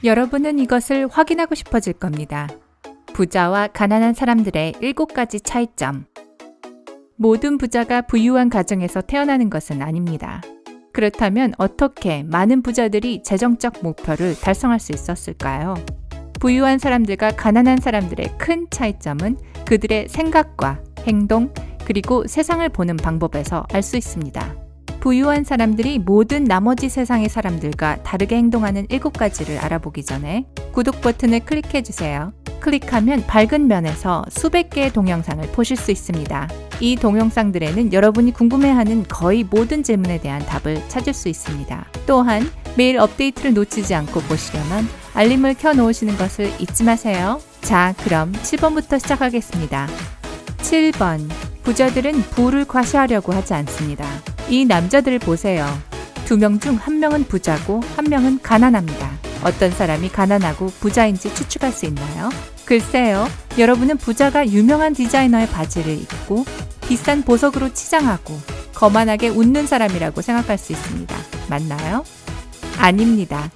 여러분은 이것을 확인하고 싶어질 겁니다. 부자와 가난한 사람들의 7가지 차이점. 모든 부자가 부유한 가정에서 태어나는 것은 아닙니다. 그렇다면 어떻게 많은 부자들이 재정적 목표를 달성할 수 있었을까요? 부유한 사람들과 가난한 사람들의 큰 차이점은 그들의 생각과 행동, 그리고 세상을 보는 방법에서 알 수 있습니다. 부유한 사람들이 모든 나머지 세상의 사람들과 다르게 행동하는 7가지를 알아보기 전에 구독 버튼을 클릭해주세요. 클릭하면 밝은 면에서 수백 개의 동영상을 보실 수 있습니다. 이 동영상들에는 여러분이 궁금해하는 거의 모든 질문에 대한 답을 찾을 수 있습니다. 또한 매일 업데이트를 놓치지 않고 보시려면 알림을 켜놓으시는 것을 잊지 마세요. 자, 그럼 7번부터 시작하겠습니다. 7번. 부자들은 부를 과시하려고 하지 않습니다. 이 남자들을 보세요. 2명 중 1명은 부자고 1명은 가난합니다. 어떤 사람이 가난하고 부자인지 추측할 수 있나요? 글쎄요. 여러분은 부자가 유명한 디자이너의 바지를 입고 비싼 보석으로 치장하고 거만하게 웃는 사람이라고 생각할 수 있습니다. 맞나요? 아닙니다.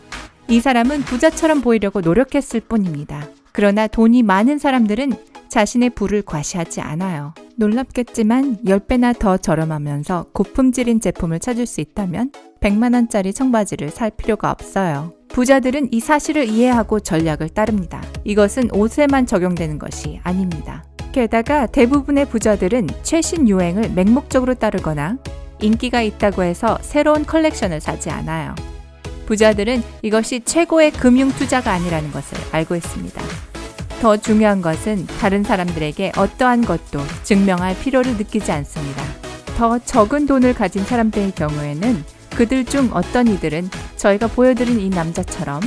이 사람은 부자처럼 보이려고 노력했을 뿐입니다. 그러나 돈이 많은 사람들은 자신의 부를 과시하지 않아요. 놀랍겠지만 10배나 더 저렴하면서 고품질인 제품을 찾을 수 있다면 100만원짜리 청바지를 살 필요가 없어요. 부자들은 이 사실을 이해하고 전략을 따릅니다. 이것은 옷에만 적용되는 것이 아닙니다. 게다가 대부분의 부자들은 최신 유행을 맹목적으로 따르거나 인기가 있다고 해서 새로운 컬렉션을 사지 않아요. 부자들은 이것이 최고의 금융 투자가 아니라는 것을 알고 있습니다. 더 중요한 것은 다른 사람들에게 어떠한 것도 증명할 필요를 느끼지 않습니다. 더 적은 돈을 가진 사람들의 경우에는 그들 중 어떤 이들은 저희가 보여드린 이 남자처럼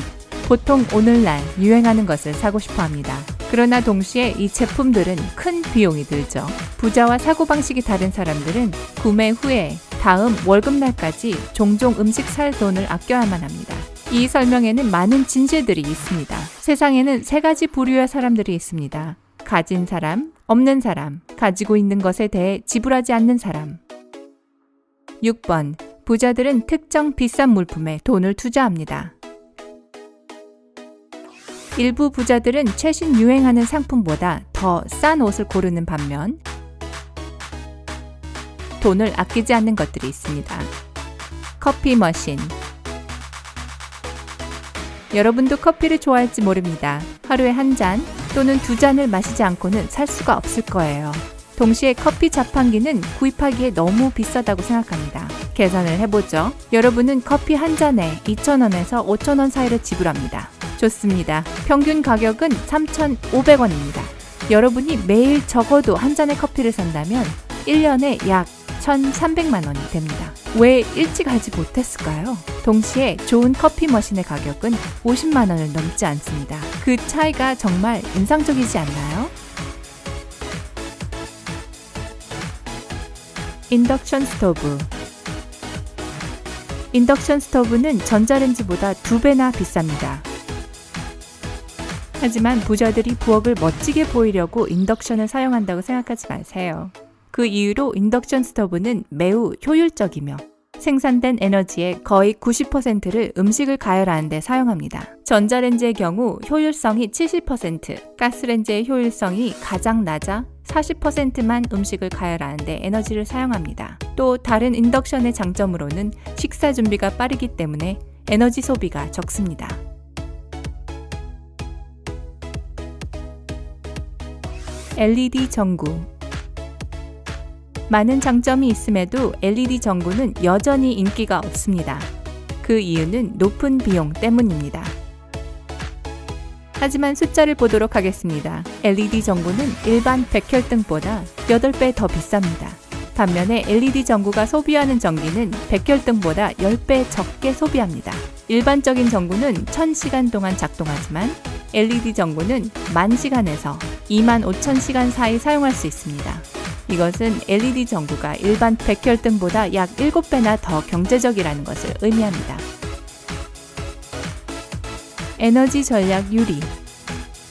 보통 오늘날 유행하는 것을 사고 싶어 합니다. 그러나 동시에 이 제품들은 큰 비용이 들죠. 부자와 사고방식이 다른 사람들은 구매 후에 다음 월급날까지 종종 음식 살 돈을 아껴야만 합니다. 이 설명에는 많은 진실들이 있습니다. 세상에는 3가지 부류의 사람들이 있습니다. 가진 사람, 없는 사람, 가지고 있는 것에 대해 지불하지 않는 사람. 6번. 부자들은 특정 비싼 물품에 돈을 투자합니다. 일부 부자들은 최신 유행하는 상품보다 더 싼 옷을 고르는 반면 돈을 아끼지 않는 것들이 있습니다. 커피 머신. 여러분도 커피를 좋아할지 모릅니다. 하루에 1잔 또는 2잔을 마시지 않고는 살 수가 없을 거예요. 동시에 커피 자판기는 구입하기에 너무 비싸다고 생각합니다. 계산을 해보죠. 여러분은 커피 1잔에 2,000원에서 5,000원 사이를 지불합니다. 좋습니다. 평균 가격은 3,500원입니다. 여러분이 매일 적어도 1잔의 커피를 산다면 1년에 약 1,300만 원이 됩니다. 왜 일찍 하지 못했을까요? 동시에 좋은 커피 머신의 가격은 50만 원을 넘지 않습니다. 그 차이가 정말 인상적이지 않나요? 인덕션 스토브. 인덕션 스토브는 전자레인지보다 2배나 비쌉니다. 하지만 부자들이 부엌을 멋지게 보이려고 인덕션을 사용한다고 생각하지 마세요. 그 이유로 인덕션 스토브는 매우 효율적이며 생산된 에너지의 거의 90%를 음식을 가열하는 데 사용합니다. 전자레인지의 경우 효율성이 70%, 가스레인지의 효율성이 가장 낮아 40%만 음식을 가열하는 데 에너지를 사용합니다. 또 다른 인덕션의 장점으로는 식사 준비가 빠르기 때문에 에너지 소비가 적습니다. LED 전구. 많은 장점이 있음에도 LED 전구는 여전히 인기가 없습니다. 그 이유는 높은 비용 때문입니다. 하지만 숫자를 보도록 하겠습니다. LED 전구는 일반 백혈등보다 8배 더 비쌉니다. 반면에 LED 전구가 소비하는 전기는 백혈등보다 10배 적게 소비합니다. 일반적인 전구는 1000시간 동안 작동하지만 LED 전구는 10,000시간에서 25,000시간 사이 사용할 수 있습니다. 이것은 LED 전구가 일반 백혈등보다 약 7배나 더 경제적이라는 것을 의미합니다. 에너지 전략 유리.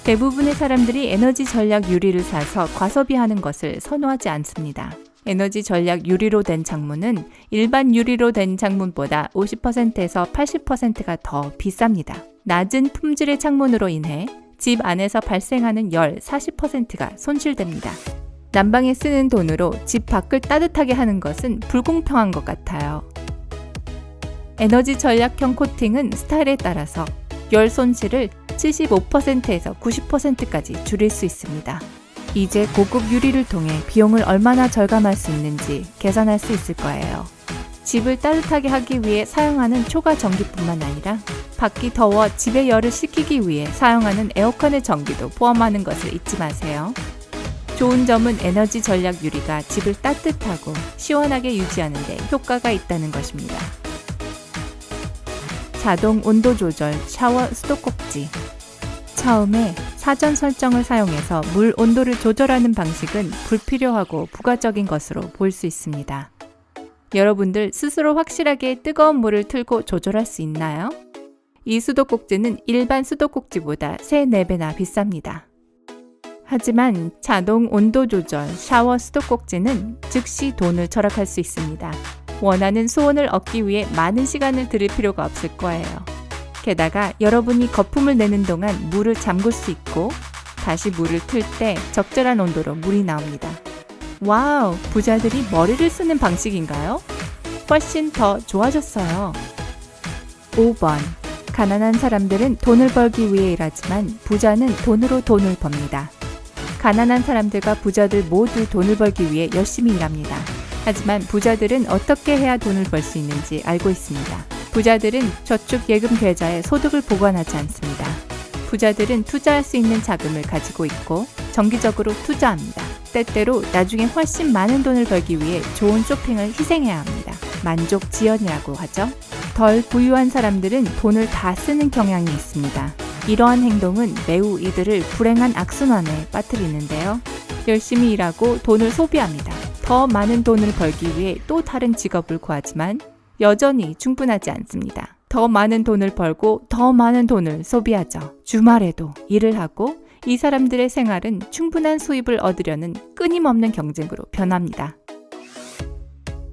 대부분의 사람들이 에너지 전략 유리를 사서 과소비하는 것을 선호하지 않습니다. 에너지 전략 유리로 된 창문은 일반 유리로 된 창문보다 50%에서 80%가 더 비쌉니다. 낮은 품질의 창문으로 인해 집 안에서 발생하는 열 40%가 손실됩니다. 난방에 쓰는 돈으로 집 밖을 따뜻하게 하는 것은 불공평한 것 같아요. 에너지 전략형 코팅은 스타일에 따라서 열 손실을 75%에서 90%까지 줄일 수 있습니다. 이제 고급 유리를 통해 비용을 얼마나 절감할 수 있는지 계산할 수 있을 거예요. 집을 따뜻하게 하기 위해 사용하는 초가 전기뿐만 아니라 밖이 더워 집에 열을 식히기 위해 사용하는 에어컨의 전기도 포함하는 것을 잊지 마세요. 좋은 점은 에너지 전략 유리가 집을 따뜻하고 시원하게 유지하는 데 효과가 있다는 것입니다. 자동 온도 조절 샤워 수도꼭지. 처음에 사전 설정을 사용해서 물 온도를 조절하는 방식은 불필요하고 부가적인 것으로 보일 수 있습니다. 여러분들 스스로 확실하게 뜨거운 물을 틀고 조절할 수 있나요? 이 수도꼭지는 일반 수도꼭지보다 3, 4배나 비쌉니다. 하지만 자동 온도 조절 샤워 수도꼭지는 즉시 돈을 절약할 수 있습니다. 원하는 수온을 얻기 위해 많은 시간을 들일 필요가 없을 거예요. 게다가 여러분이 거품을 내는 동안 물을 잠글 수 있고 다시 물을 틀 때 적절한 온도로 물이 나옵니다. 와우, 부자들이 머리를 쓰는 방식인가요? 훨씬 더 좋아졌어요. 5번. 가난한 사람들은 돈을 벌기 위해 일하지만 부자는 돈으로 돈을 법니다. 가난한 사람들과 부자들 모두 돈을 벌기 위해 열심히 일합니다. 하지만 부자들은 어떻게 해야 돈을 벌 수 있는지 알고 있습니다. 부자들은 저축예금 계좌에 소득을 보관하지 않습니다. 부자들은 투자할 수 있는 자금을 가지고 있고 정기적으로 투자합니다. 때때로 나중에 훨씬 많은 돈을 벌기 위해 좋은 쇼핑을 희생해야 합니다. 만족 지연이라고 하죠. 덜 부유한 사람들은 돈을 다 쓰는 경향이 있습니다. 이러한 행동은 매우 이들을 불행한 악순환에 빠뜨리는데요. 열심히 일하고 돈을 소비합니다. 더 많은 돈을 벌기 위해 또 다른 직업을 구하지만 여전히 충분하지 않습니다. 더 많은 돈을 벌고 더 많은 돈을 소비하죠. 주말에도 일을 하고 이 사람들의 생활은 충분한 수입을 얻으려는 끊임없는 경쟁으로 변합니다.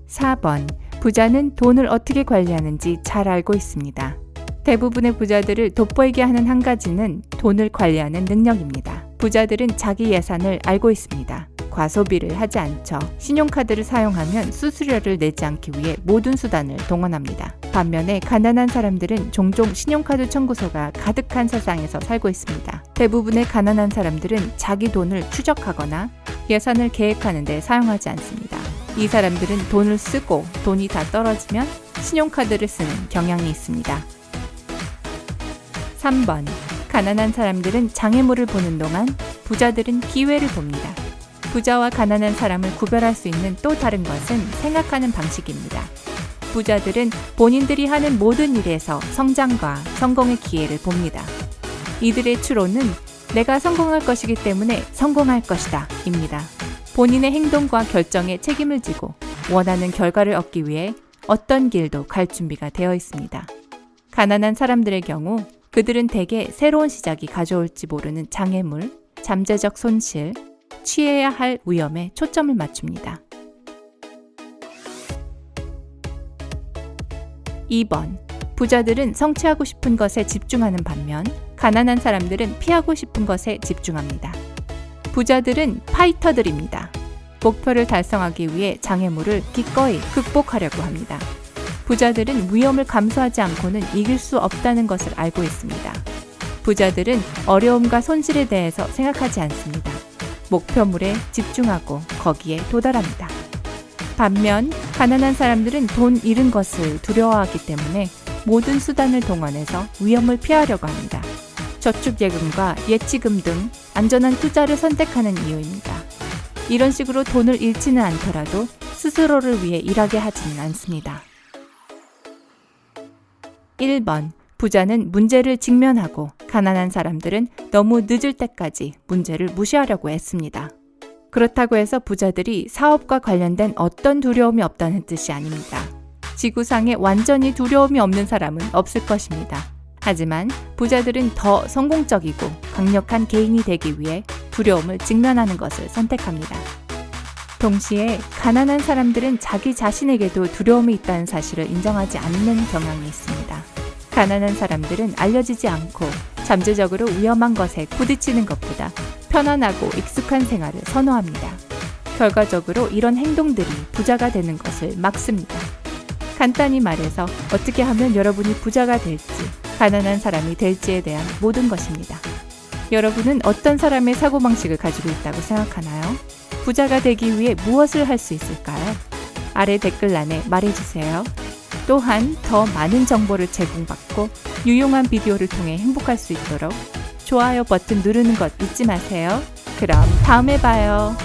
4번. 부자는 돈을 어떻게 관리하는지 잘 알고 있습니다. 대부분의 부자들을 돋보이게 하는 한 가지는 돈을 관리하는 능력입니다. 부자들은 자기 예산을 알고 있습니다. 과소비를 하지 않죠. 신용카드를 사용하면 수수료를 내지 않기 위해 모든 수단을 동원합니다. 반면에 가난한 사람들은 종종 신용카드 청구서가 가득한 세상에서 살고 있습니다. 대부분의 가난한 사람들은 자기 돈을 추적하거나 예산을 계획하는 데 사용하지 않습니다. 이 사람들은 돈을 쓰고 돈이 다 떨어지면 신용카드를 쓰는 경향이 있습니다. 3번. 가난한 사람들은 장애물을 보는 동안 부자들은 기회를 봅니다. 부자와 가난한 사람을 구별할 수 있는 또 다른 것은 생각하는 방식입니다. 부자들은 본인들이 하는 모든 일에서 성장과 성공의 기회를 봅니다. 이들의 추론은 내가 성공할 것이기 때문에 성공할 것이다 입니다. 본인의 행동과 결정에 책임을 지고 원하는 결과를 얻기 위해 어떤 길도 갈 준비가 되어 있습니다. 가난한 사람들의 경우 그들은 대개 새로운 시작이 가져올지 모르는 장애물, 잠재적 손실, 취해야 할 위험에 초점을 맞춥니다. 2번. 부자들은 성취하고 싶은 것에 집중하는 반면 가난한 사람들은 피하고 싶은 것에 집중합니다. 부자들은 파이터들입니다. 목표를 달성하기 위해 장애물을 기꺼이 극복하려고 합니다. 부자들은 위험을 감수하지 않고는 이길 수 없다는 것을 알고 있습니다. 부자들은 어려움과 손실에 대해서 생각하지 않습니다. 목표물에 집중하고 거기에 도달합니다. 반면 가난한 사람들은 돈 잃은 것을 두려워하기 때문에 모든 수단을 동원해서 위험을 피하려고 합니다. 저축예금과 예치금 등 안전한 투자를 선택하는 이유입니다. 이런 식으로 돈을 잃지는 않더라도 스스로를 위해 일하게 하지는 않습니다. 1번. 부자는 문제를 직면하고 가난한 사람들은 너무 늦을 때까지 문제를 무시하려고 했습니다. 그렇다고 해서 부자들이 사업과 관련된 어떤 두려움이 없다는 뜻이 아닙니다. 지구상에 완전히 두려움이 없는 사람은 없을 것입니다. 하지만 부자들은 더 성공적이고 강력한 개인이 되기 위해 두려움을 직면하는 것을 선택합니다. 동시에 가난한 사람들은 자기 자신에게도 두려움이 있다는 사실을 인정하지 않는 경향이 있습니다. 가난한 사람들은 알려지지 않고 잠재적으로 위험한 것에 부딪히는 것보다 편안하고 익숙한 생활을 선호합니다. 결과적으로 이런 행동들이 부자가 되는 것을 막습니다. 간단히 말해서 어떻게 하면 여러분이 부자가 될지, 가난한 사람이 될지에 대한 모든 것입니다. 여러분은 어떤 사람의 사고방식을 가지고 있다고 생각하나요? 부자가 되기 위해 무엇을 할 수 있을까요? 아래 댓글란에 말해주세요. 또한 더 많은 정보를 제공받고 유용한 비디오를 통해 행복할 수 있도록 좋아요 버튼 누르는 것 잊지 마세요. 그럼 다음에 봐요.